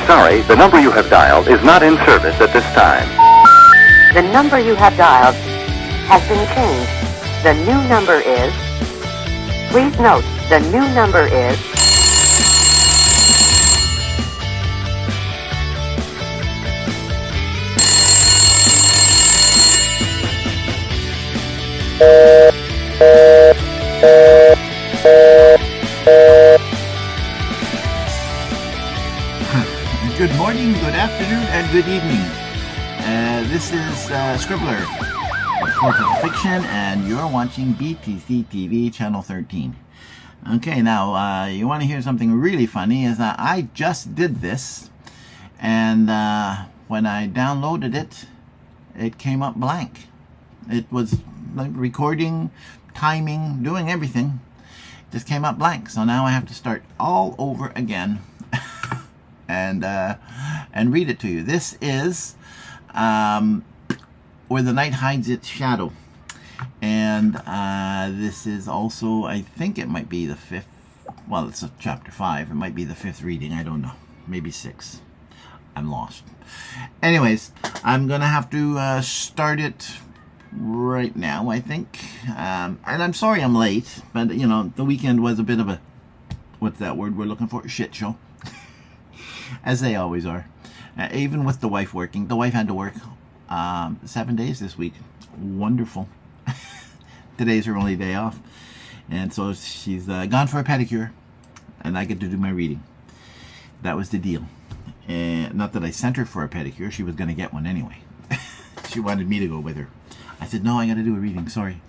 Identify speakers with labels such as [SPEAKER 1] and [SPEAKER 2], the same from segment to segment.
[SPEAKER 1] sorry, the number you have dialed is not in service at this time.
[SPEAKER 2] The number you have dialed has been changed. The new number is... Please note, the new number is...
[SPEAKER 3] Good morning, good afternoon, and good evening. This is Scribbler of Corporate Fiction, and you're watching BTC-TV Channel 13. Okay, now, you want to hear something really funny, is that I just did this, and when I downloaded it, it came up blank. It was like recording, timing, doing everything. It just came up blank, so now I have to start all over again. And read it to you. This is Where the Night Hides Its Shadow. And this is also, I think it might be the 5th, well, it's a chapter 5. It might be the 5th reading, I don't know. Maybe 6. I'm lost. Anyways, I'm going to have to start it right now, I think. And I'm sorry I'm late, but, you know, the weekend was a bit of a, what's that word we're looking for? Shit show. As they always are. Even with the wife working. The wife had to work 7 days this week. Wonderful. Today's her only day off. And so she's gone for a pedicure. And I get to do my reading. That was the deal. And not that I sent her for a pedicure. She was going to get one anyway. She wanted me to go with her. I said, no, I got to do a reading. Sorry.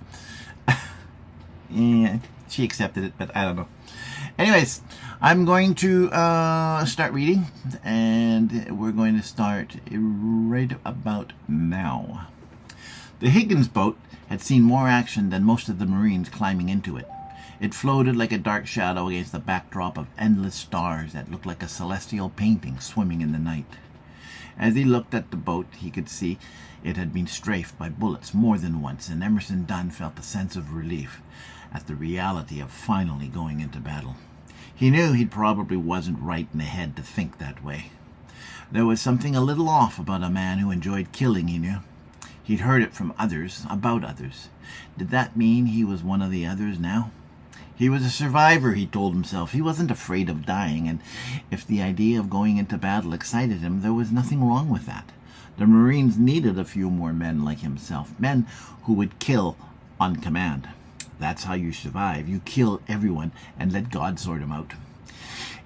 [SPEAKER 3] And she accepted it, but I don't know. Anyways, I'm going to start reading, and we're going to start right about now. The Higgins boat had seen more action than most of the Marines climbing into it. It floated like a dark shadow against the backdrop of endless stars that looked like a celestial painting swimming in the night. As he looked at the boat, he could see it had been strafed by bullets more than once, and Emerson Dunn felt a sense of relief at the reality of finally going into battle. He knew he probably wasn't right in the head to think that way. There was something a little off about a man who enjoyed killing, he knew. He'd heard it from others, about others. Did that mean he was one of the others now? He was a survivor, he told himself. He wasn't afraid of dying, and if the idea of going into battle excited him, there was nothing wrong with that. The Marines needed a few more men like himself, men who would kill on command. That's how you survive. You kill everyone and let God sort them out.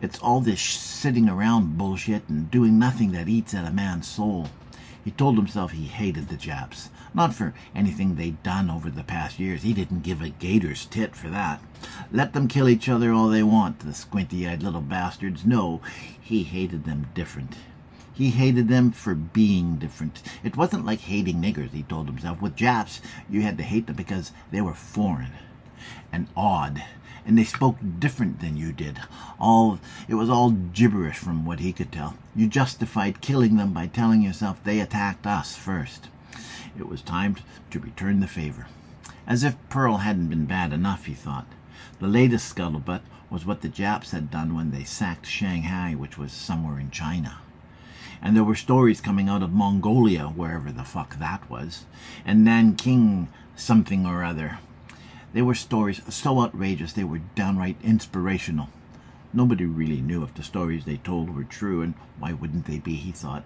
[SPEAKER 3] It's all this sitting around bullshit and doing nothing that eats at a man's soul. He told himself he hated the Japs. Not for anything they'd done over the past years. He didn't give a gator's tit for that. Let them kill each other all they want, the squinty-eyed little bastards. No, he hated them different. He hated them for being different. It wasn't like hating niggers, he told himself. With Japs, you had to hate them because they were foreign and odd, and they spoke different than you did. It was all gibberish from what he could tell. You justified killing them by telling yourself they attacked us first. It was time to return the favor. As if Pearl hadn't been bad enough, he thought. The latest scuttlebutt was what the Japs had done when they sacked Shanghai, which was somewhere in China. And there were stories coming out of Mongolia, wherever the fuck that was, and Nanking something or other. They were stories so outrageous they were downright inspirational. Nobody really knew if the stories they told were true, and why wouldn't they be, he thought.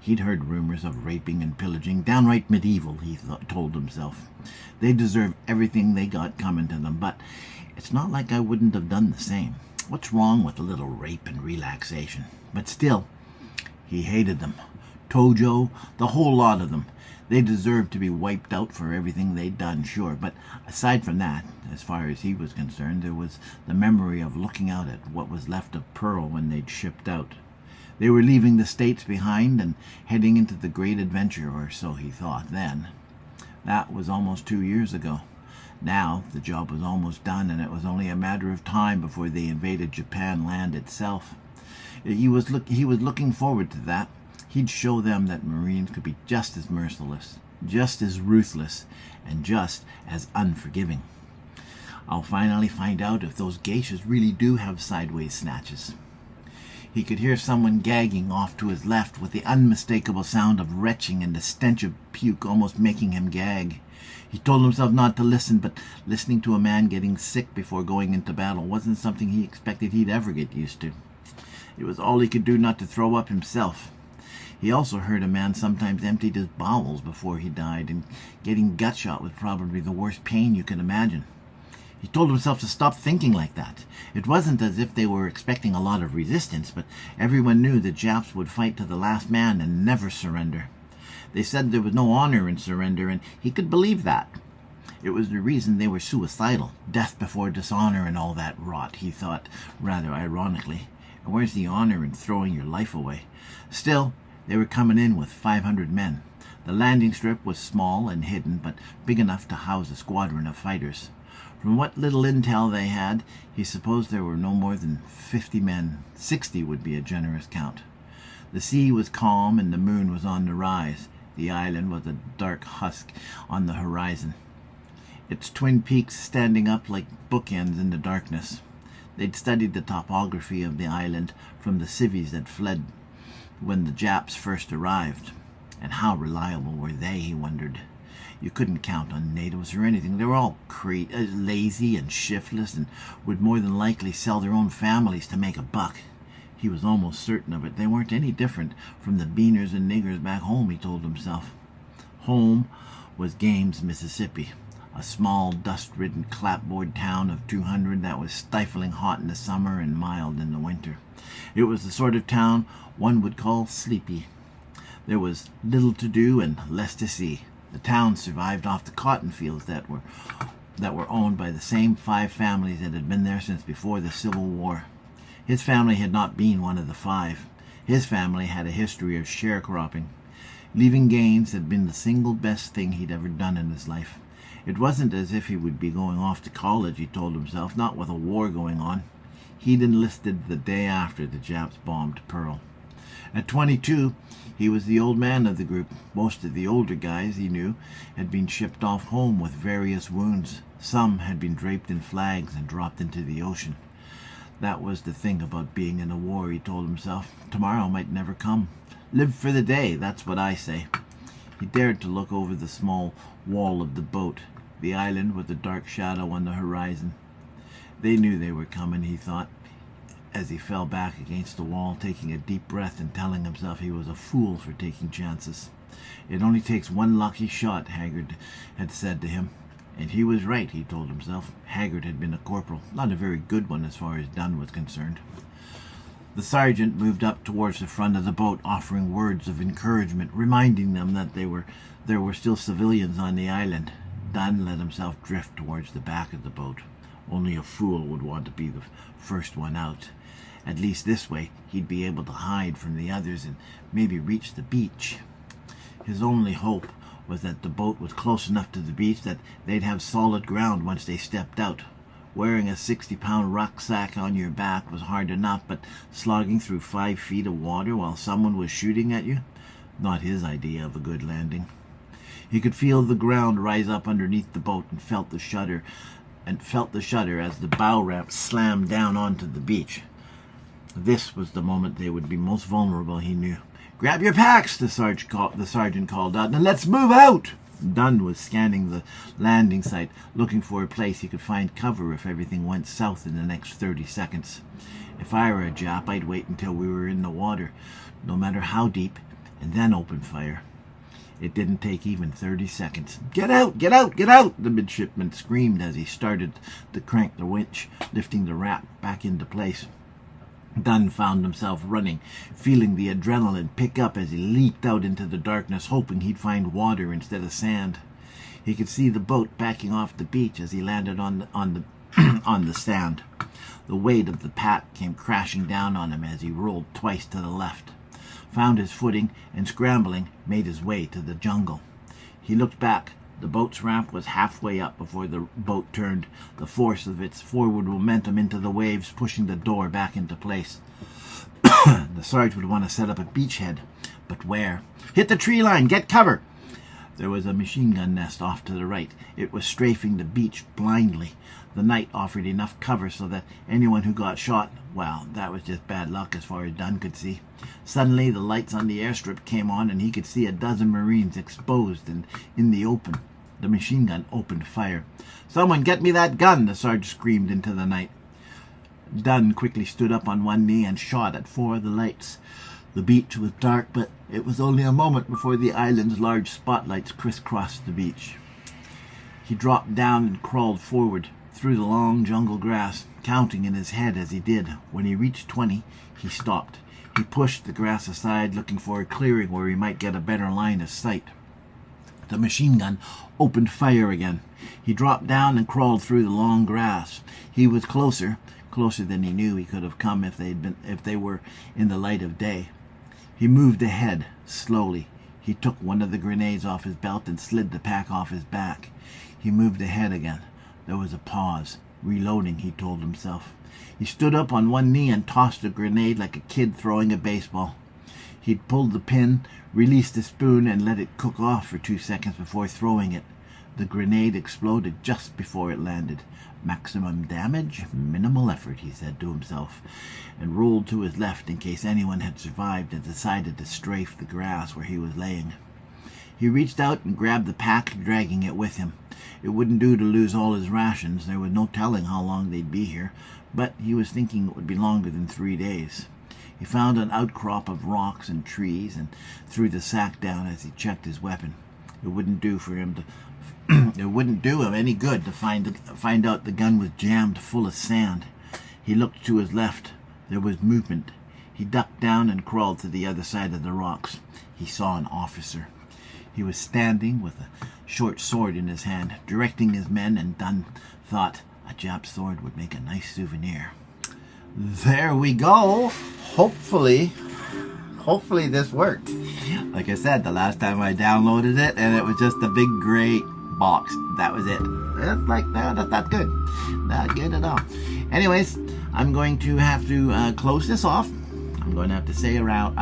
[SPEAKER 3] He'd heard rumors of raping and pillaging, downright medieval, he told himself. They deserve everything they got coming to them, but it's not like I wouldn't have done the same. What's wrong with a little rape and relaxation? But still, he hated them. Tojo, the whole lot of them. They deserved to be wiped out for everything they'd done, sure. But aside from that, as far as he was concerned, there was the memory of looking out at what was left of Pearl when they'd shipped out. They were leaving the States behind and heading into the great adventure, or so he thought then. That was almost 2 years ago. Now, the job was almost done, and it was only a matter of time before they invaded Japan land itself. He was looking forward to that. He'd show them that Marines could be just as merciless, just as ruthless, and just as unforgiving. I'll finally find out if those geishas really do have sideways snatches. He could hear someone gagging off to his left with the unmistakable sound of retching and the stench of puke almost making him gag. He told himself not to listen, but listening to a man getting sick before going into battle wasn't something he expected he'd ever get used to. It was all he could do not to throw up himself. He also heard a man sometimes emptied his bowels before he died, and getting gut shot was probably the worst pain you could imagine. He told himself to stop thinking like that. It wasn't as if they were expecting a lot of resistance, but everyone knew the Japs would fight to the last man and never surrender. They said there was no honor in surrender, and he could believe that. It was the reason they were suicidal, death before dishonor and all that rot, he thought, rather ironically. And where's the honor in throwing your life away? Still, they were coming in with 500 men. The landing strip was small and hidden, but big enough to house a squadron of fighters. From what little intel they had, he supposed there were no more than 50 men. 60 would be a generous count. The sea was calm and the moon was on the rise. The island was a dark husk on the horizon, its twin peaks standing up like bookends in the darkness. They'd studied the topography of the island from the civvies that fled when the Japs first arrived. And how reliable were they, he wondered. You couldn't count on natives or anything. They were all lazy and shiftless and would more than likely sell their own families to make a buck. He was almost certain of it. They weren't any different from the beaners and niggers back home, he told himself. Home was Gaines, Mississippi, a small, dust-ridden clapboard town of 200 that was stifling hot in the summer and mild in the winter. It was the sort of town one would call sleepy. There was little to do and less to see. The town survived off the cotton fields that were owned by the same 5 families that had been there since before the Civil War. His family had not been one of the 5. His family had a history of sharecropping. Leaving Gaines had been the single best thing he'd ever done in his life. It wasn't as if he would be going off to college, he told himself, not with a war going on. He'd enlisted the day after the Japs bombed Pearl. At 22, he was the old man of the group. Most of the older guys, he knew, had been shipped off home with various wounds. Some had been draped in flags and dropped into the ocean. That was the thing about being in a war, he told himself. Tomorrow might never come. Live for the day, that's what I say. He dared to look over the small wall of the boat, the island with a dark shadow on the horizon. They knew they were coming, he thought, as he fell back against the wall, taking a deep breath and telling himself he was a fool for taking chances. It only takes one lucky shot, Haggard had said to him. And he was right, he told himself. Haggard had been a corporal, not a very good one as far as Dunn was concerned. The sergeant moved up towards the front of the boat, offering words of encouragement, reminding them that there were still civilians on the island. Dunn let himself drift towards the back of the boat. Only a fool would want to be the first one out. At least this way, he'd be able to hide from the others and maybe reach the beach. His only hope was that the boat was close enough to the beach that they'd have solid ground once they stepped out. Wearing a 60-pound rucksack on your back was hard enough, but slogging through 5 feet of water while someone was shooting at you? Not his idea of a good landing. He could feel the ground rise up underneath the boat and felt the shudder as the bow ramp slammed down onto the beach. This was the moment they would be most vulnerable, he knew. "Grab your packs," the sergeant called out, "and let's move out." Dunn was scanning the landing site, looking for a place he could find cover if everything went south in the next 30 seconds. If I were a Jap, I'd wait until we were in the water, no matter how deep, and then open fire. It didn't take even 30 seconds. "Get out! Get out! Get out!" the midshipman screamed as he started to crank the winch, lifting the raft back into place. Dunn found himself running, feeling the adrenaline pick up as he leaped out into the darkness, hoping he'd find water instead of sand. He could see the boat backing off the beach as he landed on the sand. The weight of the pack came crashing down on him as he rolled twice to the left, found his footing, and scrambling, made his way to the jungle. He looked back. The boat's ramp was halfway up before the boat turned, the force of its forward momentum into the waves pushing the door back into place. The sergeant would want to set up a beachhead, but where? "Hit the tree line! Get cover!" There was a machine gun nest off to the right. It was strafing the beach blindly. The night offered enough cover so that anyone who got shot, well, that was just bad luck as far as Dunn could see. Suddenly, the lights on the airstrip came on, and he could see a dozen Marines exposed and in the open. The machine gun opened fire. "Someone get me that gun!" the sergeant screamed into the night. Dunn quickly stood up on one knee and shot at 4 of the lights. The beach was dark, but it was only a moment before the island's large spotlights crisscrossed the beach. He dropped down and crawled forward through the long jungle grass, counting in his head as he did. When he reached 20, he stopped. He pushed the grass aside, looking for a clearing where he might get a better line of sight. The machine gun opened fire again. He dropped down and crawled through the long grass. He was closer than he knew he could have come if they were in the light of day. He moved ahead, slowly. He took one of the grenades off his belt and slid the pack off his back. He moved ahead again. There was a pause. Reloading, he told himself. He stood up on one knee and tossed a grenade like a kid throwing a baseball. He'd pulled the pin, released the spoon, and let it cook off for 2 seconds before throwing it. The grenade exploded just before it landed. Maximum damage, minimal effort, he said to himself, and rolled to his left in case anyone had survived and decided to strafe the grass where he was laying. He reached out and grabbed the pack, dragging it with him. It wouldn't do to lose all his rations. There was no telling how long they'd be here, but he was thinking it would be longer than 3 days. He found an outcrop of rocks and trees and threw the sack down as he checked his weapon. It wouldn't do him any good to find out the gun was jammed full of sand. He looked to his left. There was movement. He ducked down and crawled to the other side of the rocks. He saw an officer. He was standing with a short sword in his hand, directing his men, and Dunn thought a Jap sword would make a nice souvenir. There we go. Hopefully this worked. Like I said, the last time I downloaded it, and it was just a big gray box. That was it. That's like that. That's not good. Not good at all. Anyways, I'm going to have to close this off. I'm going to have to say around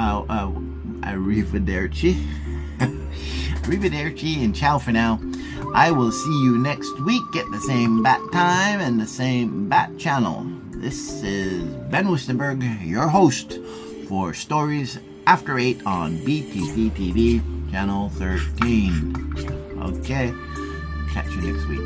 [SPEAKER 3] arrivederci. Arrivederci and ciao for now. I will see you next week at the same bat time and the same bat channel. This is Ben Wustenberg, your host for Stories After 8 on BTC-TV, channel 13. Okay, catch you next week.